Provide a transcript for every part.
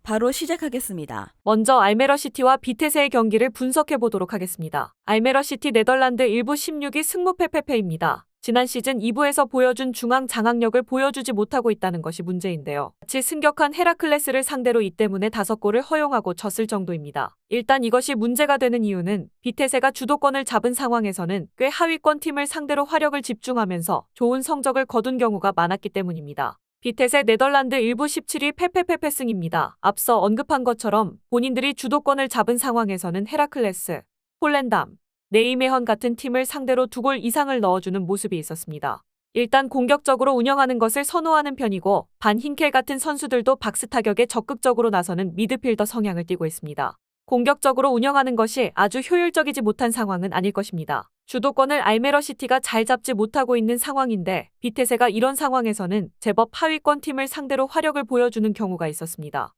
바로 시작하겠습니다. 먼저 알메러시티와 비테세의 경기를 분석해 보도록 하겠습니다. 알메러시티 네덜란드 1부 16위 승무패패패입니다. 지난 시즌 2부에서 보여준 중앙 장악력을 보여주지 못하고 있다는 것이 문제인데요. 같이 승격한 헤라클레스를 상대로 이 때문에 5골을 허용하고 졌을 정도입니다. 일단 이것이 문제가 되는 이유는 비테세가 주도권을 잡은 상황에서는 꽤 하위권 팀을 상대로 화력을 집중하면서 좋은 성적을 거둔 경우가 많았기 때문입니다. 비테세 네덜란드 1부 17위 패패패패승입니다. 앞서 언급한 것처럼 본인들이 주도권을 잡은 상황에서는 헤라클레스, 폴렌담, 네이메헌 같은 팀을 상대로 2골 이상을 넣어주는 모습이 있었습니다. 일단 공격적으로 운영하는 것을 선호하는 편이고 반 힌켈 같은 선수들도 박스 타격에 적극적으로 나서는 미드필더 성향을 띠고 있습니다. 공격적으로 운영하는 것이 아주 효율적이지 못한 상황은 아닐 것입니다. 주도권을 알메러시티가 잘 잡지 못하고 있는 상황인데 비테세가 이런 상황에서는 제법 하위권 팀을 상대로 화력을 보여주는 경우가 있었습니다.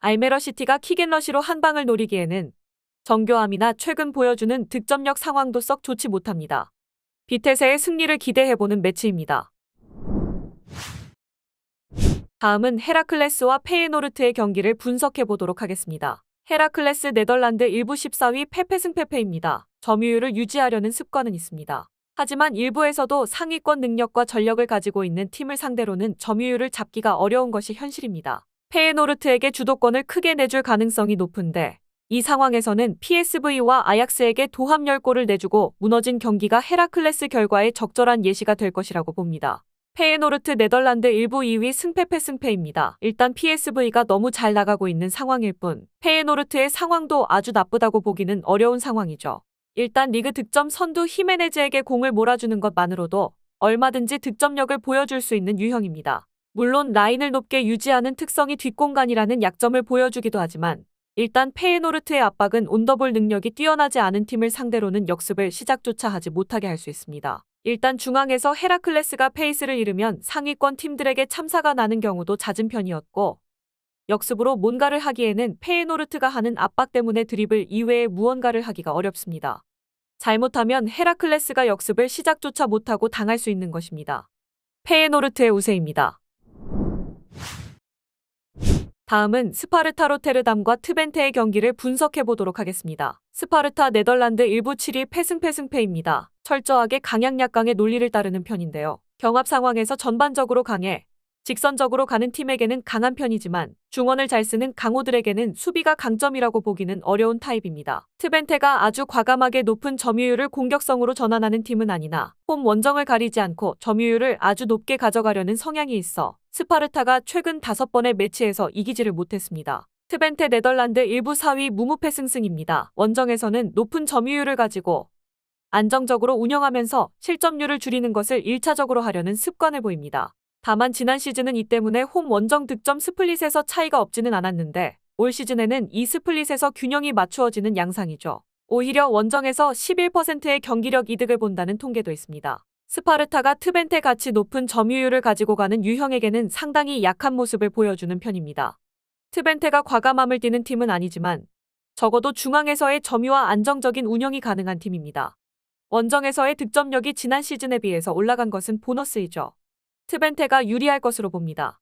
알메러시티가 킥앤러시로 한 방을 노리기에는 정교함이나 최근 보여주는 득점력 상황도 썩 좋지 못합니다. 비테세의 승리를 기대해보는 매치입니다. 다음은 헤라클레스와 페예노르트의 경기를 분석해보도록 하겠습니다. 헤라클레스 네덜란드 1부 14위 패패승패패입니다. 점유율을 유지하려는 습관은 있습니다. 하지만 1부에서도 상위권 능력과 전력을 가지고 있는 팀을 상대로는 점유율을 잡기가 어려운 것이 현실입니다. 페예노르트에게 주도권을 크게 내줄 가능성이 높은데 이 상황에서는 PSV와 아약스에게 도합 10골을 내주고 무너진 경기가 헤라클레스 결과에 적절한 예시가 될 것이라고 봅니다. 페예노르트 네덜란드 1부 2위 승패입니다. 일단 PSV가 너무 잘 나가고 있는 상황일 뿐 페예노르트의 상황도 아주 나쁘다고 보기는 어려운 상황이죠. 일단 리그 득점 선두 히메네즈에게 공을 몰아주는 것만으로도 얼마든지 득점력을 보여줄 수 있는 유형입니다. 물론 라인을 높게 유지하는 특성이 뒷공간이라는 약점을 보여주기도 하지만 일단 페예노르트의 압박은 온더볼 능력이 뛰어나지 않은 팀을 상대로는 역습을 시작조차 하지 못하게 할 수 있습니다. 일단 중앙에서 헤라클레스가 페이스를 잃으면 상위권 팀들에게 참사가 나는 경우도 잦은 편이었고 역습으로 뭔가를 하기에는 페예노르트가 하는 압박 때문에 드리블 이외에 무언가를 하기가 어렵습니다. 잘못하면 헤라클레스가 역습을 시작조차 못하고 당할 수 있는 것입니다. 페예노르트의 우세입니다. 다음은 스파르타 로테르담과 트벤테의 경기를 분석해보도록 하겠습니다. 스파르타 네덜란드 1부 7위 패승패입니다. 철저하게 강약약강의 논리를 따르는 편인데요. 경합 상황에서 전반적으로 강해 직선적으로 가는 팀에게는 강한 편이지만 중원을 잘 쓰는 강호들에게는 수비가 강점이라고 보기는 어려운 타입입니다. 트벤테가 아주 과감하게 높은 점유율을 공격성으로 전환하는 팀은 아니나 홈 원정을 가리지 않고 점유율을 아주 높게 가져가려는 성향이 있어 스파르타가 최근 5번의 매치에서 이기지를 못했습니다. 트벤테 네덜란드 1부 4위 무무패승승입니다. 원정에서는 높은 점유율을 가지고 안정적으로 운영하면서 실점률을 줄이는 것을 1차적으로 하려는 습관을 보입니다. 다만 지난 시즌은 이 때문에 홈 원정 득점 스플릿에서 차이가 없지는 않았는데 올 시즌에는 이 스플릿에서 균형이 맞추어지는 양상이죠. 오히려 원정에서 11%의 경기력 이득을 본다는 통계도 있습니다. 스파르타가 트벤테 같이 높은 점유율을 가지고 가는 유형에게는 상당히 약한 모습을 보여주는 편입니다. 트벤테가 과감함을 띠는 팀은 아니지만 적어도 중앙에서의 점유와 안정적인 운영이 가능한 팀입니다. 원정에서의 득점력이 지난 시즌에 비해서 올라간 것은 보너스이죠. 트벤테가 유리할 것으로 봅니다.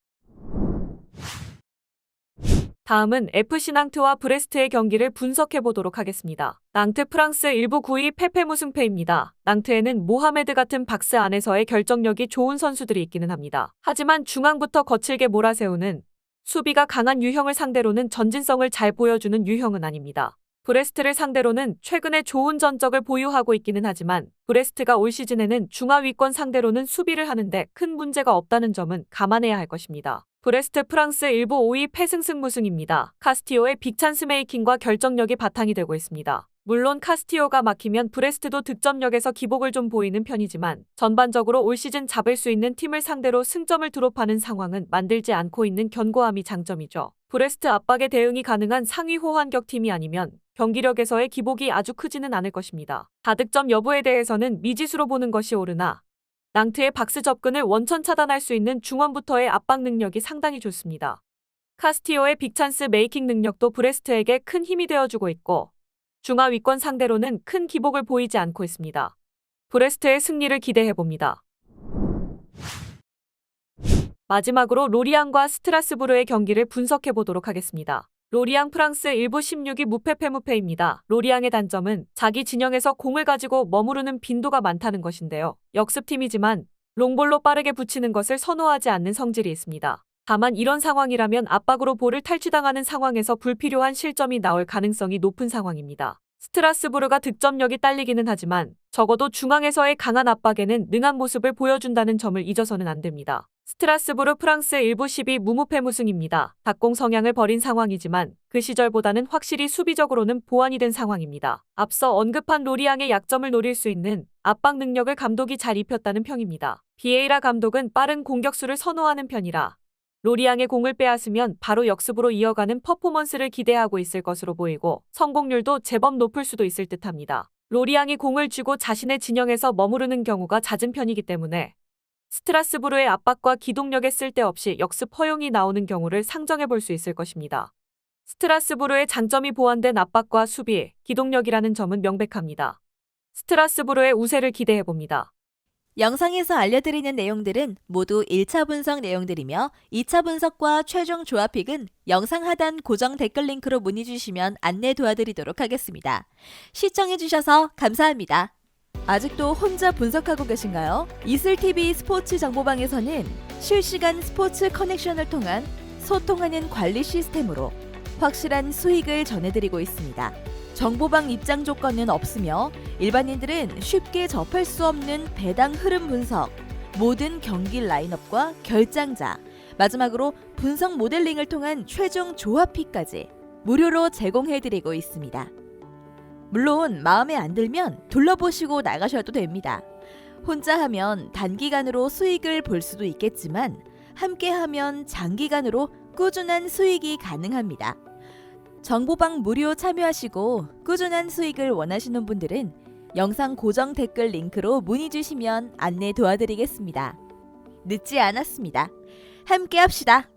다음은 FC 낭트와 브레스트의 경기를 분석해보도록 하겠습니다. 낭트 프랑스 1부 9위 패패무승패입니다. 낭트에는 모하메드 같은 박스 안에서의 결정력이 좋은 선수들이 있기는 합니다. 하지만 중앙부터 거칠게 몰아세우는 수비가 강한 유형을 상대로는 전진성을 잘 보여주는 유형은 아닙니다. 브레스트를 상대로는 최근에 좋은 전적을 보유하고 있기는 하지만 브레스트가 올 시즌에는 중하위권 상대로는 수비를 하는데 큰 문제가 없다는 점은 감안해야 할 것입니다. 브레스트 프랑스 1부 5위 패승승무승입니다. 카스티오의 빅찬스 메이킹과 결정력이 바탕이 되고 있습니다. 물론 카스티오가 막히면 브레스트도 득점력에서 기복을 좀 보이는 편이지만 전반적으로 올 시즌 잡을 수 있는 팀을 상대로 승점을 드롭하는 상황은 만들지 않고 있는 견고함이 장점이죠. 브레스트 압박에 대응이 가능한 상위 호환격 팀이 아니면 경기력에서의 기복이 아주 크지는 않을 것입니다. 다득점 여부에 대해서는 미지수로 보는 것이 옳으나 낭트의 박스 접근을 원천 차단할 수 있는 중원부터의 압박 능력이 상당히 좋습니다. 카스티오의 빅찬스 메이킹 능력도 브레스트에게 큰 힘이 되어주고 있고 중하위권 상대로는 큰 기복을 보이지 않고 있습니다. 브레스트의 승리를 기대해봅니다. 마지막으로 로리앙과 스트라스부르의 경기를 분석해 보도록 하겠습니다. 로리앙 프랑스 1부 16위 무패입니다. 로리앙의 단점은 자기 진영에서 공을 가지고 머무르는 빈도가 많다는 것인데요. 역습팀이지만 롱볼로 빠르게 붙이는 것을 선호하지 않는 성질이 있습니다. 다만 이런 상황이라면 압박으로 볼을 탈취당하는 상황에서 불필요한 실점이 나올 가능성이 높은 상황입니다. 스트라스부르가 득점력이 딸리기는 하지만 적어도 중앙에서의 강한 압박에는 능한 모습을 보여준다는 점을 잊어서는 안 됩니다. 스트라스부르 프랑스 1부 12 무무패 무승입니다. 닭공 성향을 벌인 상황이지만 그 시절보다는 확실히 수비적으로는 보완이 된 상황입니다. 앞서 언급한 로리앙의 약점을 노릴 수 있는 압박 능력을 감독이 잘 입혔다는 평입니다. 비에이라 감독은 빠른 공격수를 선호하는 편이라 로리앙의 공을 빼앗으면 바로 역습으로 이어가는 퍼포먼스를 기대하고 있을 것으로 보이고 성공률도 제법 높을 수도 있을 듯합니다. 로리앙이 공을 쥐고 자신의 진영에서 머무르는 경우가 잦은 편이기 때문에 스트라스부르의 압박과 기동력에 쓸데없이 역습 허용이 나오는 경우를 상정해 볼 수 있을 것입니다. 스트라스부르의 장점이 보완된 압박과 수비, 기동력이라는 점은 명백합니다. 스트라스부르의 우세를 기대해 봅니다. 영상에서 알려드리는 내용들은 모두 1차 분석 내용들이며 2차 분석과 최종 조합픽은 영상 하단 고정 댓글 링크로 문의 주시면 안내 도와드리도록 하겠습니다. 시청해주셔서 감사합니다. 아직도 혼자 분석하고 계신가요? 이슬TV 스포츠 정보방에서는 실시간 스포츠 커넥션을 통한 소통하는 관리 시스템으로 확실한 수익을 전해드리고 있습니다. 정보방 입장 조건은 없으며 일반인들은 쉽게 접할 수 없는 배당 흐름 분석, 모든 경기 라인업과 결장자, 마지막으로 분석 모델링을 통한 최종 조합픽까지 무료로 제공해드리고 있습니다. 물론 마음에 안 들면 둘러보시고 나가셔도 됩니다. 혼자 하면 단기간으로 수익을 볼 수도 있겠지만 함께 하면 장기간으로 꾸준한 수익이 가능합니다. 정보방 무료 참여하시고 꾸준한 수익을 원하시는 분들은 영상 고정 댓글 링크로 문의 주시면 안내 도와드리겠습니다. 늦지 않았습니다. 함께 합시다.